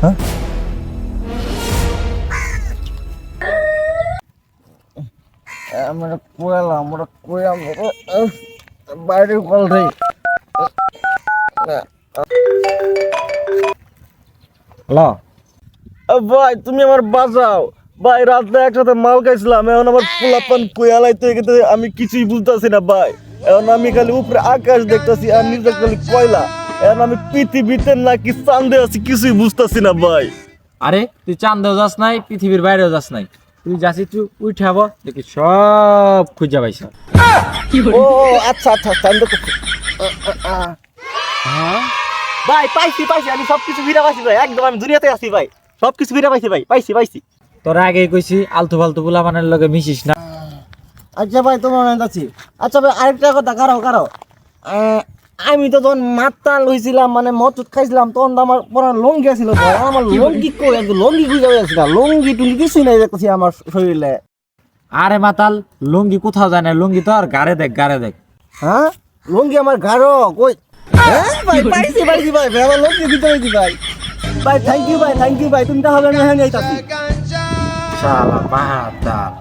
হ্যাঁ আমরা কোয়ালাম আমরা কোয়াম বাইরে কল রে হ্যালো। ভাই তুমি আমার বাঁচাও ভাই, রাত্রে একসাথে মাল খাইছিলাম, এখন আমার পোলাপান কোয়ালাইতে গেতে আমি কিছুই বুঝতেছি না ভাই। এখন আমি খালি উপরে আকাশ দেখতেছি আর নিচে খালি কয়লা। এখন আমি পৃথিবীতে নাকি চাঁদে আছি কিছুই বুঝতেছি না ভাই। আরে তুই চাঁদেও যাস নাই, পৃথিবীর বাইরেও যাস নাই, তুই যাসি তুই উঠাবো দেখি সব খুঁজে পাইছ। ও আচ্ছা আচ্ছা আচ্ছা, আমি তো ভাই পাইছি পাইছি, আমি সবকিছু ফিরে পাইছি ভাই, একদম আমি দুনিয়াতে আছি ভাই, সবকিছু ফিরে পাইছি ভাই, পাইছি পাইছি। তোরা আগেই কইছি আলতু ফালতু পোলাপানের লগে মিশিস না। আচ্ছা ভাই তোমার আছি। আচ্ছা ভাই আরেকটা কথা, কারো আমি তো তখন মাতাল হয়েছিলাম, মানে মদ খাইছিলাম, তখন তো আমার পরা লঙ্গি ছিল ভাই, আমার লঙ্গি করে লঙ্গি খুঁজে পেয়েছি না, লঙ্গি টুঙ্গি কিছুই নাই দেখতেছি আমার শরীরে। আরে মাতাল, লুঙ্গি কোথাও যায় না, লুঙ্গি তো আর গাড়ে দেখ গাড়ে দেখ। হ্যাঁ লঙ্গি আমার গাঢ় কই? হ্যাঁ ভাই পাইছি পাইছি ভাই, ভাই আমার লঙ্গি দিতে হয়েছি ভাই। ভাই থ্যাংক ইউ ভাই, থ্যাংক ইউ ভাই, তুমি তাহলে আমি হ্যাঁ যাইতাছি। শালা মাতাল।